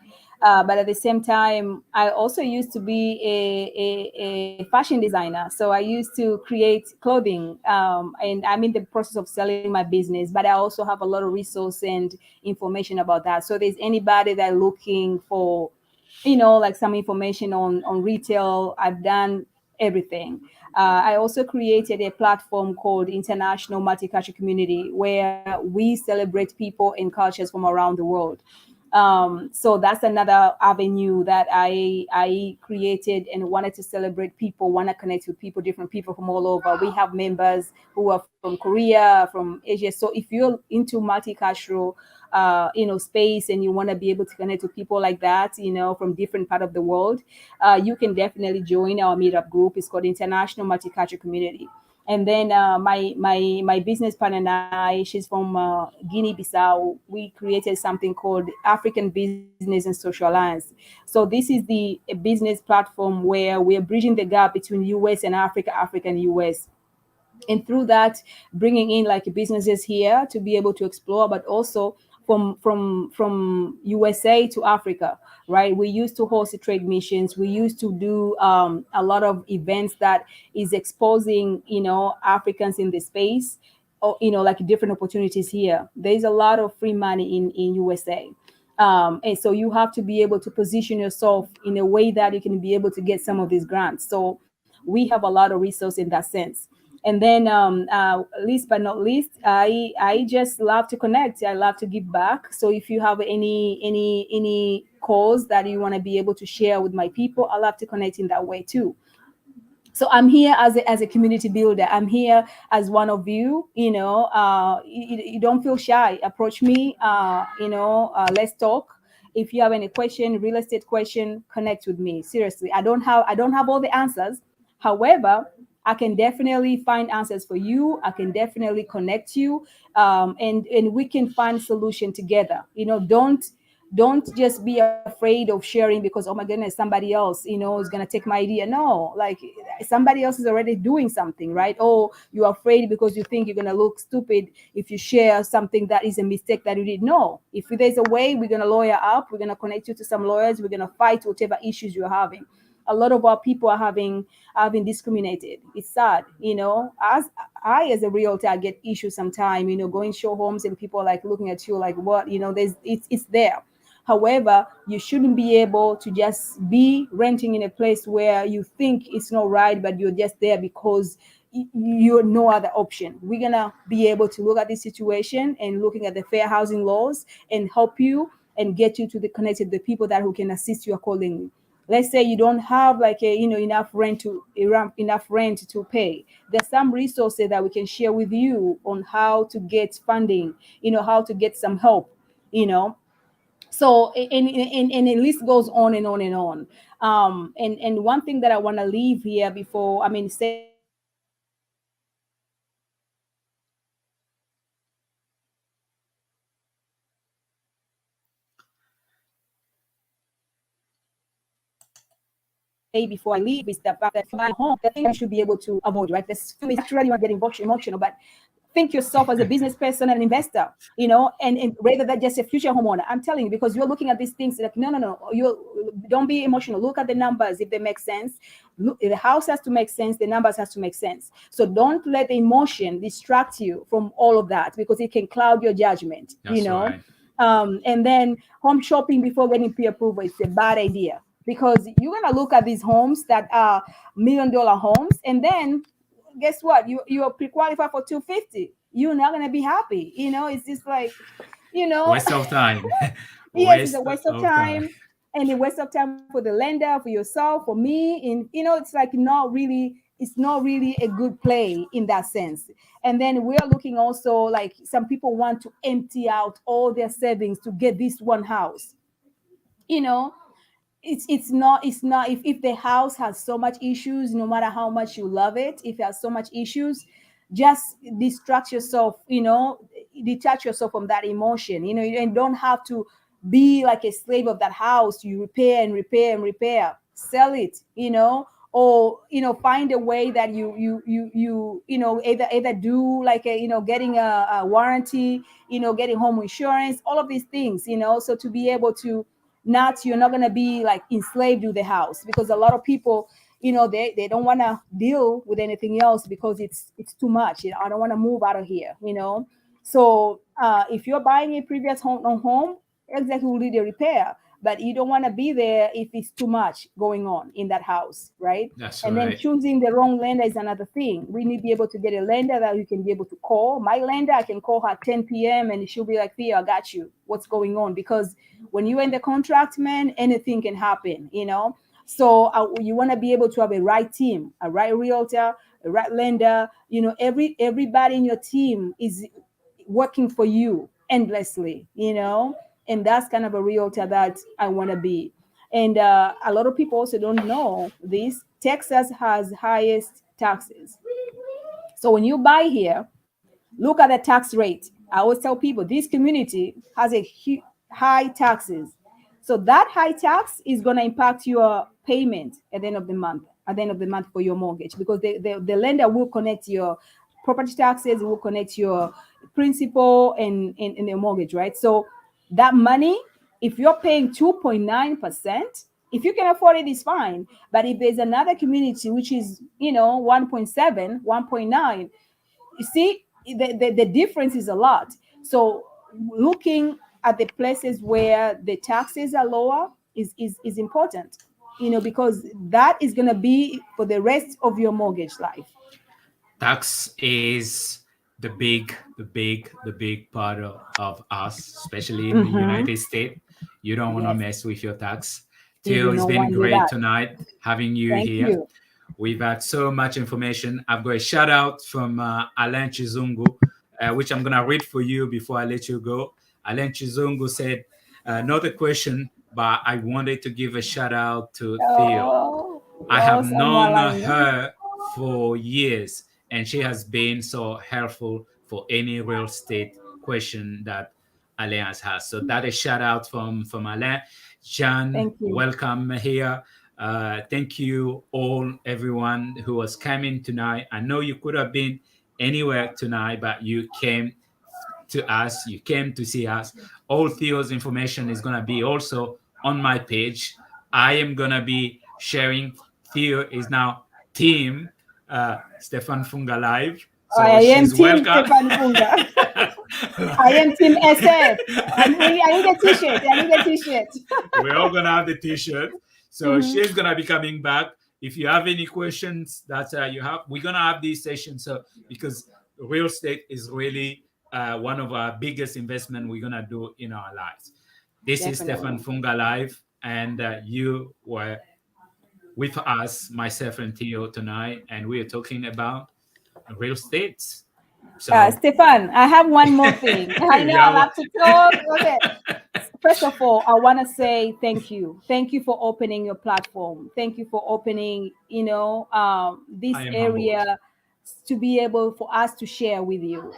But at the same time, I also used to be a fashion designer. So I used to create clothing, and I'm in the process of selling my business. But I also have a lot of resource and information about that. So there's anybody that looking for, like some information on retail, I've done everything. I also created a platform called International Multicultural Community, where we celebrate people and cultures from around the world. So that's another avenue that I created and wanted to celebrate people, want to connect with people, different people from all over. We have members who are from Korea, from Asia. So if you're into multicultural, space, and you want to be able to connect with people like that, from different part of the world, you can definitely join our meetup group. It's called International Multicultural Community. And then my business partner and I, she's from Guinea-Bissau. We created something called African Business and Social Alliance. So this is the a business platform where we are bridging the gap between US and Africa, Africa and US, and through that bringing in like businesses here to be able to explore, but also from USA to Africa, right? We used to host trade missions. We used to do a lot of events that is exposing Africans in the space, or like different opportunities here. There's a lot of free money in USA. And so you have to be able to position yourself in a way that you can be able to get some of these grants. So we have a lot of resource in that sense. And then, least but not least, I just love to connect. I love to give back. So if you have any cause that you want to be able to share with my people, I love to connect in that way too. So I'm here as a community builder. I'm here as one of you. You don't feel shy, approach me. Let's talk. If you have any question, real estate question, connect with me. Seriously, I don't have all the answers. However, I can definitely find answers for you. I can definitely connect you, and we can find solution together. Don't just be afraid of sharing because, oh my goodness, somebody else is going to take my idea. No, like, somebody else is already doing something, right? Oh, you're afraid because you think you're going to look stupid if you share something that is a mistake that you did. No, if there's a way, we're going to lawyer up, we're going to connect you to some lawyers, we're going to fight whatever issues you're having. A lot of our people are having discriminated. It's sad, as I, as a realtor, I get issues sometime, going show homes and people are like looking at you like, what, there's it's there. However, you shouldn't be able to just be renting in a place where you think it's not right, but you're just there because you're no other option. We're gonna be able to look at this situation and looking at the fair housing laws and help you and get you to the connected the people that who can assist you accordingly. Let's say you don't have like enough rent to pay. There's some resources that we can share with you on how to get funding, how to get some help, you know so and the list goes on and on and on. And one thing that I want to leave here before, say before I leave, is the fact that if you're buying a home, the thing that you should be able to avoid, right? This few is naturally you want to get emotional, but think yourself as a business person and investor, and rather than just a future homeowner. I'm telling you, because you're looking at these things like, no, no, no, you don't be emotional. Look at the numbers if they make sense. Look, the house has to make sense, the numbers has to make sense. So don't let the emotion distract you from all of that, because it can cloud your judgment. that's right. And then home shopping before getting pre-approval is a bad idea, because you're gonna look at these homes that are $1 million homes, and then guess what? You are pre-qualified for 250. You're not gonna be happy. It's just like, you know, Waste of time. yes, it's a Waste waste of of time. time, and a waste of time for the lender, for yourself, for me. And it's like it's not really a good play in that sense. And then we're looking also, like, some people want to empty out all their savings to get this one house. You know, it's not if the house has so much issues, no matter how much you love it, if it has so much issues, just distract yourself. detach yourself from that emotion, and don't have to be like a slave of that house. You repair and repair and repair, sell it, or find a way that either do like getting a warranty, getting home insurance, all of these things, so to be able to not you're not going to be like enslaved to the house, because a lot of people, they don't want to deal with anything else because it's too much. I don't want to move out of here. So if you're buying a previous home, exactly, will need a repair, but you don't want to be there if it's too much going on in that house, right? That's And then right. choosing the wrong lender is another thing. We need to be able to get a lender that you can be able to call. My lender, I can call her at 10 p.m. and she'll be like, Theo, I got you. What's going on? Because when you're in the contract, man, anything can happen, So you want to be able to have a right team, a right realtor, a right lender. Everybody in your team is working for you endlessly, and that's kind of a realtor that I want to be. And a lot of people also don't know this. Texas has highest taxes. So when you buy here, look at the tax rate. I always tell people this community has a high taxes. So that high tax is going to impact your payment at the end of the month, for your mortgage, because the lender will connect your property taxes, will connect your principal and your mortgage, right? So that money, if you're paying 2.9%, if you can afford it, it's fine. But if there's another community which is 1.7, 1.9, you see the difference is a lot. So looking at the places where the taxes are lower is important, because that is going to be for the rest of your mortgage life. Tax is the big part of us, especially in the Mm-hmm. United States. You don't want to Yes, mess with your tax. you Theo, do it's not been want to do great that. tonight having you Thank here. you. We've had so much information. I've got a shout out from Alain Chizungu, which I'm going to read for you before I let you go. Alain Chizungu said, not a question, but I wanted to give a shout out to Theo. Oh, I have awesome, known Alain. her for years, and she has been so helpful for any real estate question that Alain has. So that is shout out from Alain. Jean, Thank you. welcome here. Thank you all, everyone who was coming tonight. I know you could have been anywhere tonight, but you came to us. You came to see us. All Theo's information is going to be also on my page. I am going to be sharing. Theo is now team Stephane Funga Live. I So am she's Team welcome. Stephane Funga. I am Team SF. I need a t-shirt. I need a t-shirt. We're all going to have the t-shirt. So Mhm. she's going to be coming back. If you have any questions that you have, we're going to have these sessions. So because real estate is really one of our biggest investment we're going to do in our lives. This is Stefan Definitely. Funga Live, and you were with us, myself and Theo tonight, and we are talking about real estate. So, Stefan, I have one more thing. I know I yeah, love to talk. Okay. First of all, I want to say thank you. Thank you for opening your platform. Thank you for opening, I this am humbled. area to be able for us to share with you,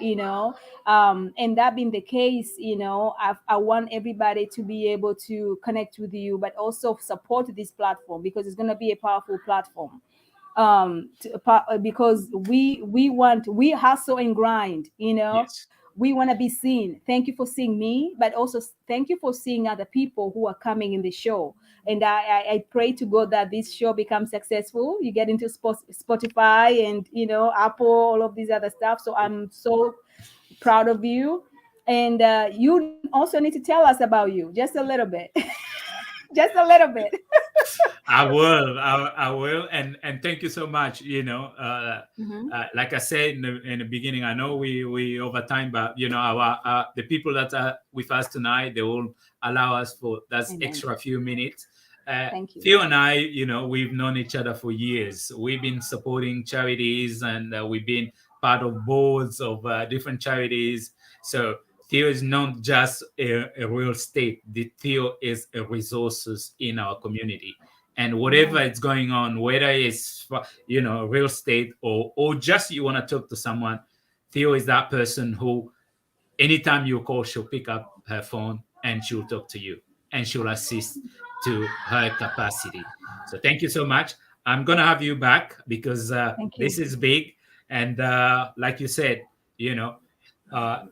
and that being the case, I want everybody to be able to connect with you, but also support this platform because it's going to be a powerful platform, because we hustle and grind, Yes. we want to be seen. Thank you for seeing me, but also thank you for seeing other people who are coming in the show. And I pray to God that this show becomes successful. You get into Spotify and Apple, all of these other stuff. So I'm so proud of you. And you also need to tell us about you just a little bit, just a little bit. I will. I will. And thank you so much. Mhm. Like I said in the beginning, I know we over time, but our the people that are with us tonight, they will allow us for that Amen. extra few minutes. Thank you. Theo and I, we've known each other for years. We've been supporting charities, and we've been part of boards of different charities. So Theo is not just a real estate. The Theo is a resources in our community, and whatever Amen. is going on, whether it's real estate or just you want to talk to someone, Theo is that person who anytime you call, she'll pick up her phone and she'll talk to you and she'll assist to her capacity. So thank you so much. I'm gonna have you back because Thank you. this is big, and like you said, you know, uh,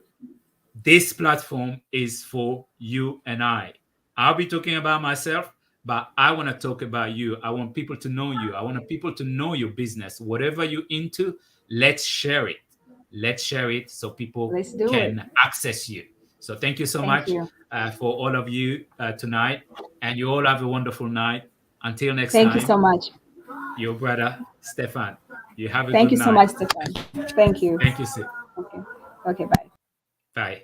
this platform is for you and I. I'll be talking about myself, but I want to talk about you. I want people to know you. I want people to know your business. Whatever you're into, let's share it. Let's share it so people Let's do it. can access you. So thank you so Thank much you. for all of you tonight. And you all have a wonderful night. Until next Thank you time, so much. your brother, Stephane. You have a Thank good you so night. much, Stephane. Thank you. Thank you, sir. Okay. Okay, bye. Bye.